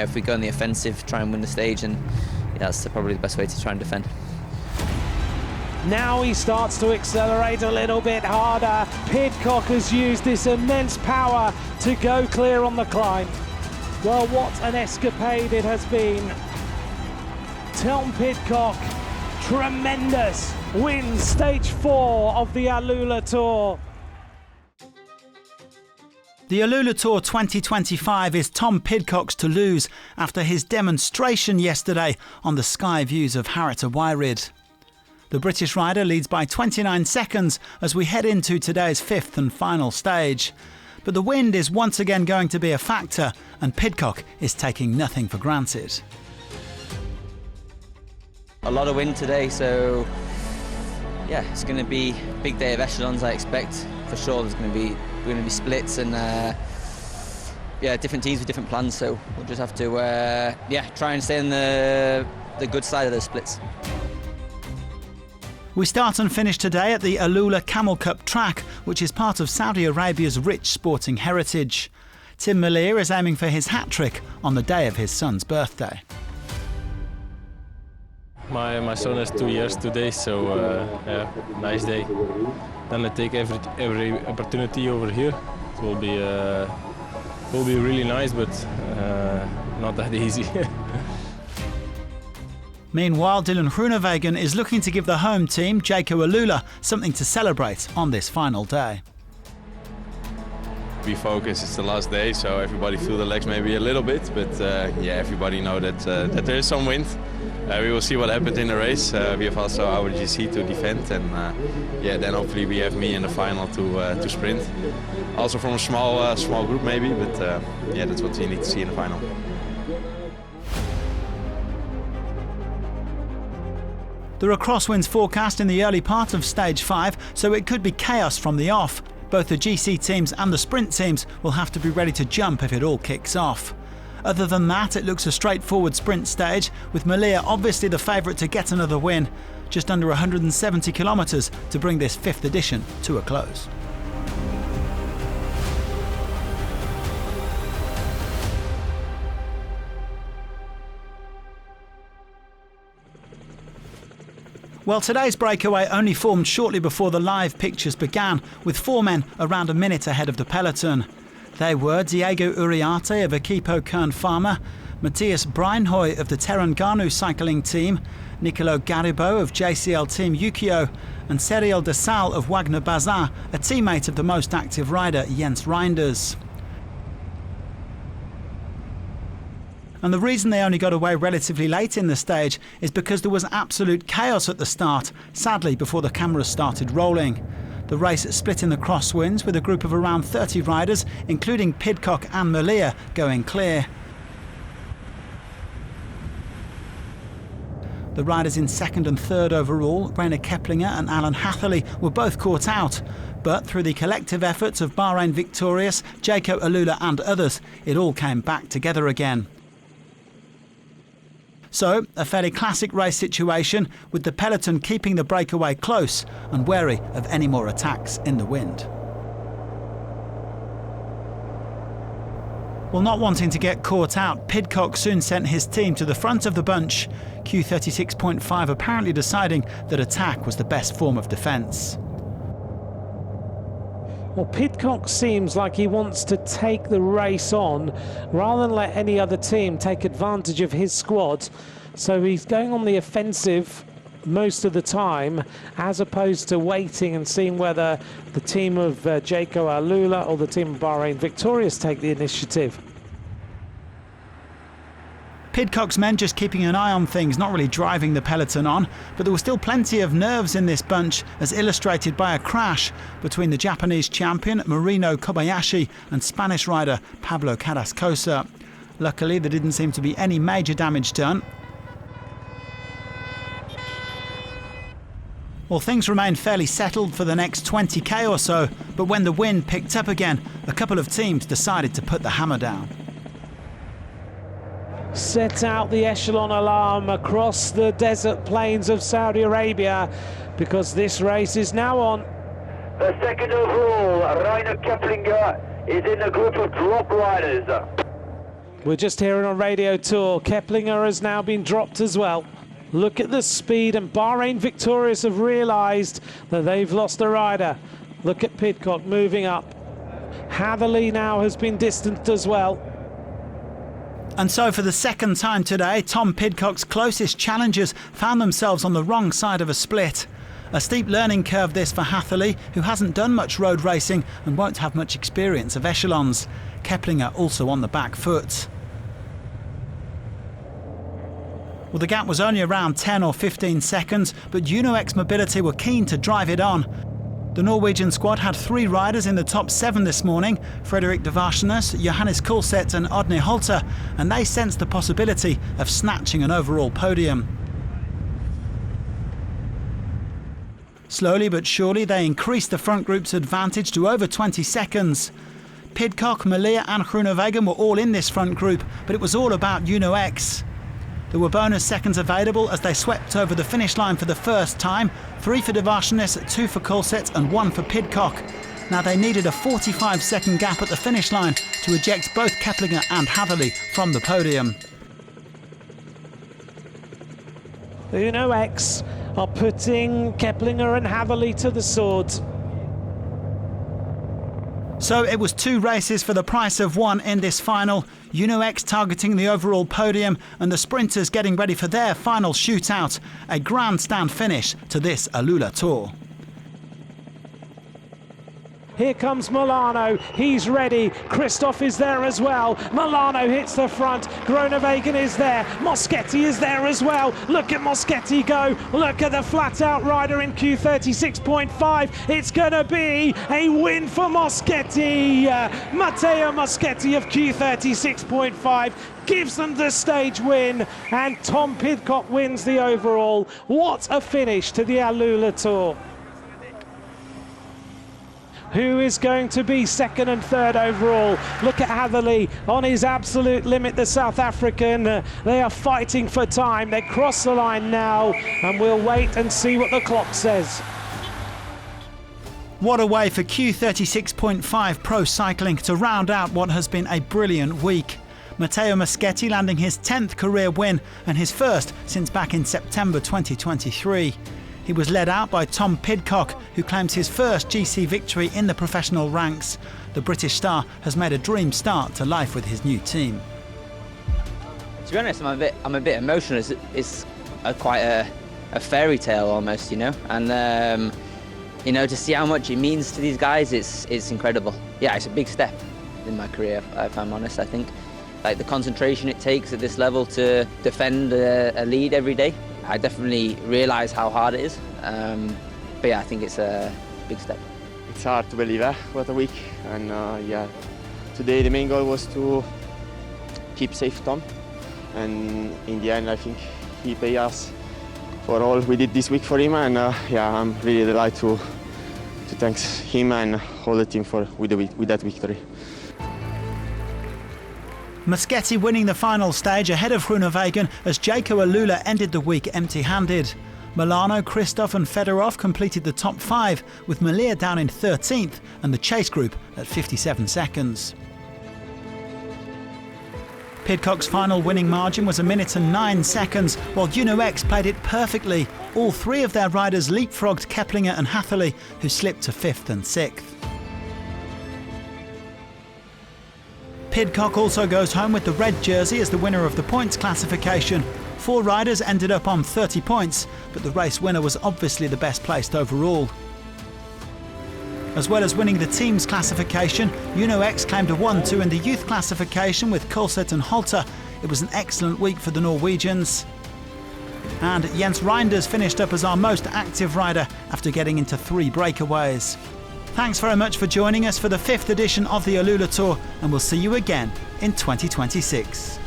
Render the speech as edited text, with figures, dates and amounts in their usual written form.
if we go on the offensive, try and win the stage, and that's probably the best way to try and defend. Now he starts to accelerate a little bit harder. Pidcock has used this immense power to go clear on the climb. Well, what an escapade it has been. Tom Pidcock, tremendous, wins stage 4 of the AlUlaTour. The AlUlaTour 2025 is Tom Pidcock's to lose after his demonstration yesterday on the sky views of Harrogate Wairid. The British rider leads by 29 seconds as we head into today's 5th and final stage. But the wind is once again going to be a factor, and Pidcock is taking nothing for granted. A lot of wind today, so yeah, it's going to be a big day of echelons, I expect. For sure, we're going to be splits and different teams with different plans. So we'll just have to try and stay on the good side of those splits. We start and finish today at the AlUla Camel Cup track, which is part of Saudi Arabia's rich sporting heritage. Tim Malier is aiming for his hat-trick on the day of his son's birthday. My son is 2 years today, so nice day. Then I take every opportunity over here. It will be really nice, but not that easy. Meanwhile, Dylan Groenewegen is looking to give the home team, Jayco AlUla, something to celebrate on this final day. Be focused, it's the last day, so everybody feel the legs maybe a little bit, but everybody know that there is some wind. We will see what happens in the race. We have also our GC to defend, and then hopefully we have me in the final to sprint. Also from a small group maybe, but that's what we need to see in the final. There are crosswinds forecast in the early part of stage 5, so it could be chaos from the off. Both the GC teams and the sprint teams will have to be ready to jump if it all kicks off. Other than that, it looks a straightforward sprint stage, with Malier obviously the favourite to get another win, just under 170 kilometres to bring this 5th edition to a close. Well, today's breakaway only formed shortly before the live pictures began, with 4 men around a minute ahead of the peloton. They were Diego Uriarte of Equipo Kern Pharma, Matthias Breinhoy of the Terengganu cycling team, Nicolo Garibo of JCL Team Ukio, and Cyril de Salle of Wagner Bazin, a teammate of the most active rider Jens Reinders. And the reason they only got away relatively late in the stage is because there was absolute chaos at the start, sadly before the cameras started rolling. The race split in the crosswinds with a group of around 30 riders, including Pidcock and Malier, going clear. The riders in 2nd and 3rd overall, Rainer Keplinger and Alan Hatherley, were both caught out. But through the collective efforts of Bahrain Victorious, Jayco AlUla and others, it all came back together again. So, a fairly classic race situation, with the peloton keeping the breakaway close and wary of any more attacks in the wind. Well, not wanting to get caught out, Pidcock soon sent his team to the front of the bunch, Q36.5 apparently deciding that attack was the best form of defence. Well, Pidcock seems like he wants to take the race on rather than let any other team take advantage of his squad. So he's going on the offensive most of the time, as opposed to waiting and seeing whether the team of Jayco AlUla or the team of Bahrain Victorious take the initiative. Pidcock's men just keeping an eye on things, not really driving the peloton on, but there was still plenty of nerves in this bunch, as illustrated by a crash between the Japanese champion Marino Kobayashi and Spanish rider Pablo Carrascosa. Luckily, there didn't seem to be any major damage done. Well, things remained fairly settled for the next 20k or so, but when the wind picked up again, a couple of teams decided to put the hammer down. Set out the echelon alarm across the desert plains of Saudi Arabia, because this race is now on. The 2nd overall, Rainer Keplinger is in a group of drop riders. We're just hearing on AlUlaTour, Keplinger has now been dropped as well. Look at the speed, and Bahrain Victorious have realised that they've lost a rider. Look at Pidcock moving up. Hatherley now has been distanced as well. And so for the second time today, Tom Pidcock's closest challengers found themselves on the wrong side of a split. A steep learning curve this for Hatherley, who hasn't done much road racing and won't have much experience of echelons. Keplinger also on the back foot. Well, the gap was only around 10 or 15 seconds, but UnoX Mobility were keen to drive it on. The Norwegian squad had 3 riders in the top 7 this morning, Frederik de Varsnes, Johannes Kulset and Odne Holter, and they sensed the possibility of snatching an overall podium. Slowly but surely they increased the front group's advantage to over 20 seconds. Pidcock, Malia and Groenewegen were all in this front group, but it was all about UnoX. There were bonus seconds available as they swept over the finish line for the first time, 3 for de Varsnes, 2 for Kulset and 1 for Pidcock. Now they needed a 45-second gap at the finish line to eject both Keplinger and Hatherley from the podium. UnoX are putting Keplinger and Hatherley to the sword. So it was 2 races for the price of 1 in this final. UnoX targeting the overall podium and the sprinters getting ready for their final shootout. A grandstand finish to this AlUlaTour. Here comes Milano, he's ready, Christoph is there as well, Milano hits the front, Groenewegen is there, Moschetti is there as well, look at Moschetti go, look at the flat out rider in Q36.5, it's gonna be a win for Moschetti, Matteo Moschetti of Q36.5 gives them the stage win, and Tom Pidcock wins the overall. What a finish to the AlUlaTour. Who is going to be second and third overall? Look at Hatherley on his absolute limit, the South African. They are fighting for time. They cross the line now, and we'll wait and see what the clock says. What a way for Q36.5 Pro Cycling to round out what has been a brilliant week. Matteo Moschetti landing his 10th career win and his first since back in September 2023. He was led out by Tom Pidcock, who claims his first GC victory in the professional ranks. The British star has made a dream start to life with his new team. To be honest, I'm a bit emotional. It's quite a fairy tale almost, you know. And you know, to see how much it means to these guys, it's incredible. Yeah, it's a big step in my career, if I'm honest. I think like the concentration it takes at this level to defend a lead every day. I definitely realise how hard it is, but yeah, I think it's a big step. It's hard to believe, what a week, and yeah, today the main goal was to keep safe Tom, and in the end I think he paid us for all we did this week for him, and yeah, I'm really delighted to thank him and all the team with that victory. Moschetti winning the final stage ahead of Groenewegen as Jaco AlUla ended the week empty-handed. Milano, Christoph and Fedorov completed the top 5, with Malia down in 13th and the chase group at 57 seconds. Pidcock's final winning margin was 1 minute and 9 seconds, while UnoX played it perfectly. All 3 of their riders leapfrogged Keplinger and Hatherley, who slipped to 5th and 6th. Pidcock also goes home with the red jersey as the winner of the points classification. 4 riders ended up on 30 points, but the race winner was obviously the best placed overall. As well as winning the team's classification, UnoX claimed a 1-2 in the youth classification with Kulset and Holter. It was an excellent week for the Norwegians. And Jens Reinders finished up as our most active rider after getting into 3 breakaways. Thanks very much for joining us for the 5th edition of the AlUlaTour, and we'll see you again in 2026.